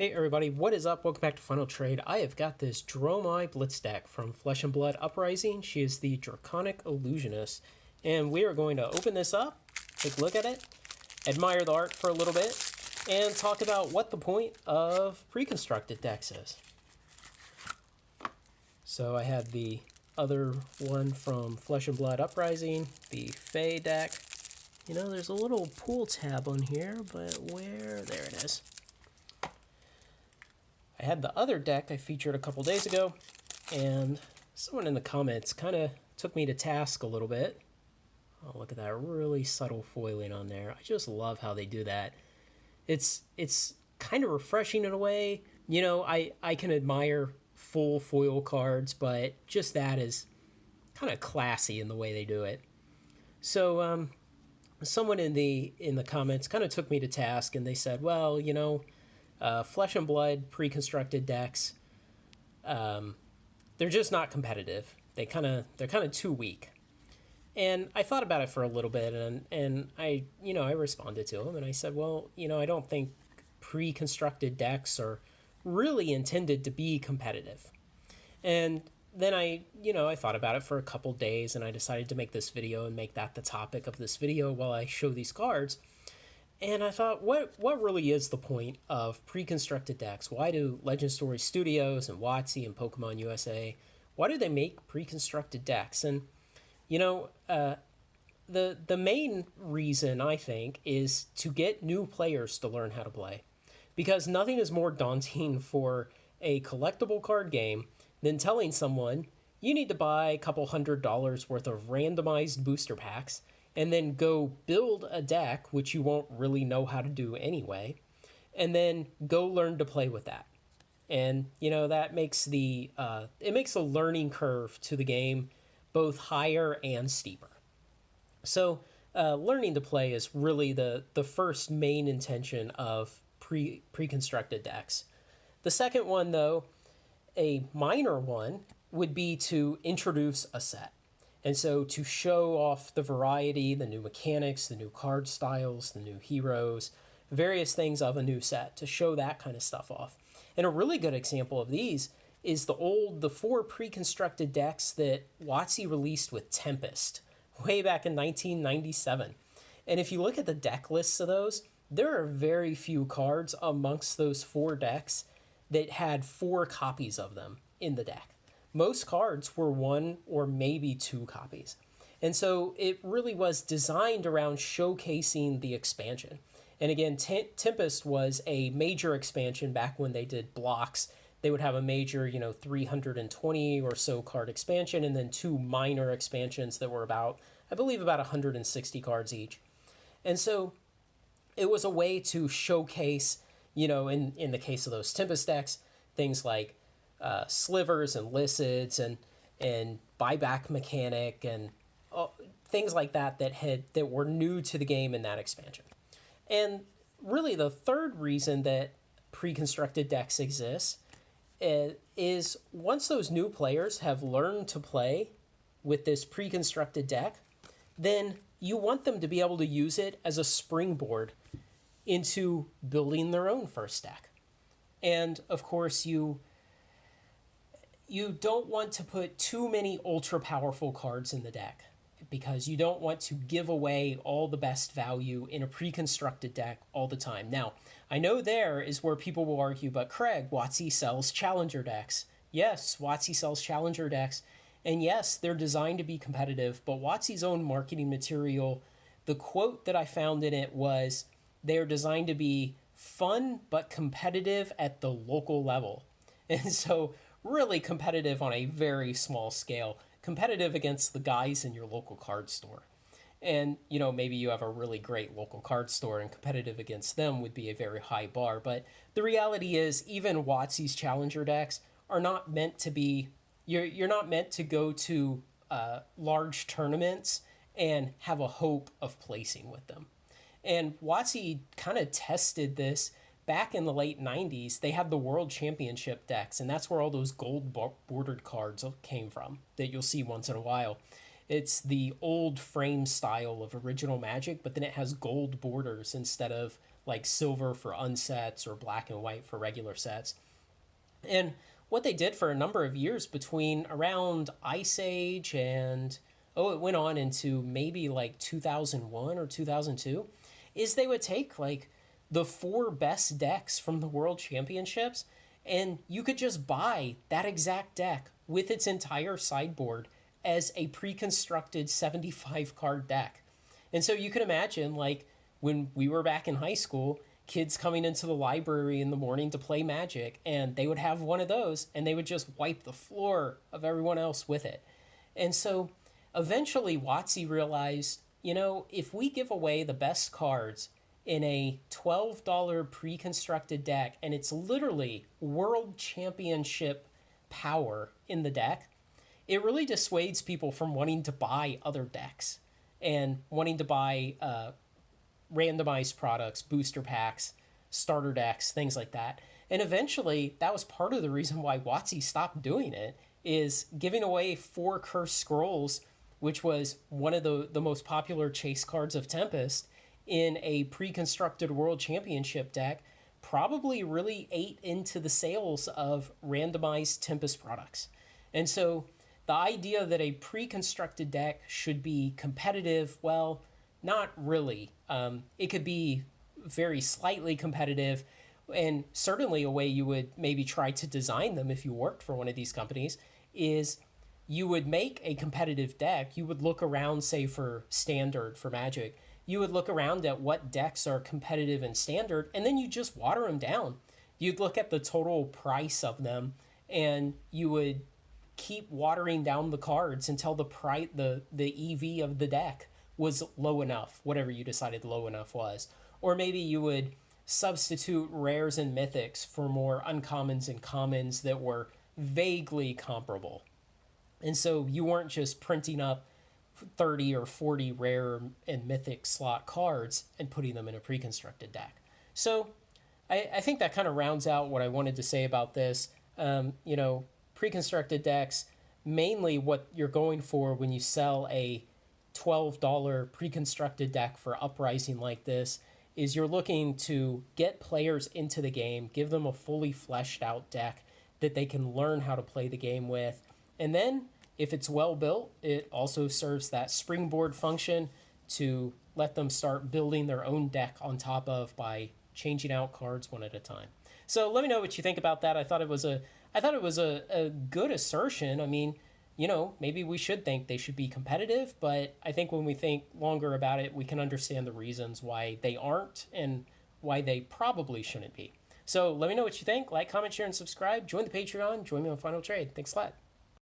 Hey everybody, what is up? Welcome back to Final Trade. I have got this Dromai Blitz deck from Flesh and Blood Uprising. She is the Draconic Illusionist. And we are going to open this up, take a look at it, admire the art for a little bit, and talk about what the point of pre-constructed decks is. So I have the other one from Flesh and Blood Uprising, the Fey deck. You know, there's a little pool tab on here, but where? There it is. I had the other deck I featured a couple days ago, and someone in the comments kind of took me to task a little bit. Oh, look at that really subtle foiling on there. I just love how they do that. It's kind of refreshing in a way. You know, I can admire full foil cards, but just that is kind of classy in the way they do it. So someone in the comments kind of took me to task, and they said, well, you know, Flesh and Blood pre-constructed decks, they're just not competitive. They're kind of too weak. And I thought about it for a little bit, and I responded to him, and I said, well, you know, I don't think pre-constructed decks are really intended to be competitive. And then I thought about it for a couple days, and I decided to make this video and make that the topic of this video while I show these cards. And I thought, what really is the point of pre-constructed decks? Why do Legend Story Studios and WotC and Pokemon USA, why do they make pre-constructed decks? And, you know, the main reason, I think, is to get new players to learn how to play. Because nothing is more daunting for a collectible card game than telling someone, you need to buy a couple $100 worth of randomized booster packs, and then go build a deck, which you won't really know how to do anyway, and then go learn to play with that. And, you know, that makes it makes the learning curve to the game both higher and steeper. So learning to play is really the first main intention of pre-constructed decks. The second one, though, a minor one, would be to introduce a set. And so to show off the variety, the new mechanics, the new card styles, the new heroes, various things of a new set, to show that kind of stuff off. And a really good example of these is the four pre-constructed decks that WotC released with Tempest way back in 1997. And if you look at the deck lists of those, there are very few cards amongst those four decks that had 4 copies of them in the deck. Most cards were 1 or maybe 2 copies. And so it really was designed around showcasing the expansion. And again, Tempest was a major expansion back when they did blocks. They would have a major, 320 or so card expansion, and then 2 minor expansions that were about 160 cards each. And so it was a way to showcase, in the case of those Tempest decks, things like slivers and licids and buyback mechanic and things like that were new to the game in that expansion. And really the third reason that pre-constructed decks exist is once those new players have learned to play with this pre-constructed deck, then you want them to be able to use it as a springboard into building their own first deck. And of course you don't want to put too many ultra powerful cards in the deck because you don't want to give away all the best value in a pre-constructed deck all the time. Now, I know there is where people will argue, but Craig, WotC sells challenger decks. Yes, WotC sells challenger decks. And yes, they're designed to be competitive, but WotC's own marketing material, the quote that I found in it was, they're designed to be fun but competitive at the local level. And so really competitive on a very small scale, competitive against the guys in your local card store. And, maybe you have a really great local card store and competitive against them would be a very high bar. But the reality is even WotC's challenger decks are not meant to be, you're not meant to go to large tournaments and have a hope of placing with them. And WotC kind of tested this back in the late 90s. They had the World Championship decks, and that's where all those gold bordered cards came from that you'll see once in a while. It's the old frame style of original Magic, but then it has gold borders instead of like silver for unsets or black and white for regular sets. And what they did for a number of years between around Ice Age and, oh, it went on into maybe like 2001 or 2002, is they would take like the four best decks from the World Championships, and you could just buy that exact deck with its entire sideboard as a pre-constructed 75 card deck. And so you can imagine, like, when we were back in high school, kids coming into the library in the morning to play Magic, and they would have one of those, and they would just wipe the floor of everyone else with it. And so eventually, WotC realized, if we give away the best cards in a $12 pre-constructed deck, and it's literally World Championship power in the deck, it really dissuades people from wanting to buy other decks and wanting to buy randomized products, booster packs, starter decks, things like that. And eventually, that was part of the reason why WotC stopped doing it, is giving away 4 Cursed Scrolls, which was one of the most popular chase cards of Tempest, in a pre-constructed World Championship deck, probably really ate into the sales of randomized Tempest products. And so the idea that a pre-constructed deck should be competitive, well, not really. It could be very slightly competitive, and certainly a way you would maybe try to design them if you worked for one of these companies is you would make a competitive deck. You would look around, say, for Standard, for Magic. You would look around at what decks are competitive in Standard, and then you just water them down. You'd look at the total price of them, and you would keep watering down the cards until the EV of the deck was low enough, whatever you decided low enough was. Or maybe you would substitute rares and mythics for more uncommons and commons that were vaguely comparable. And so you weren't just printing up 30 or 40 rare and mythic slot cards and putting them in a pre-constructed deck. So I think that kind of rounds out what I wanted to say about this. Pre-constructed decks, mainly what you're going for when you sell a $12 pre-constructed deck for Uprising like this is you're looking to get players into the game, give them a fully fleshed out deck that they can learn how to play the game with. And then if it's well built, it also serves that springboard function to let them start building their own deck on top of by changing out cards one at a time. So let me know what you think about that. I thought it was a good assertion. I mean, maybe we should think they should be competitive, but I think when we think longer about it, we can understand the reasons why they aren't and why they probably shouldn't be. So let me know what you think. Like, comment, share, and subscribe. Join the Patreon. Join me on Final Trade. Thanks a lot.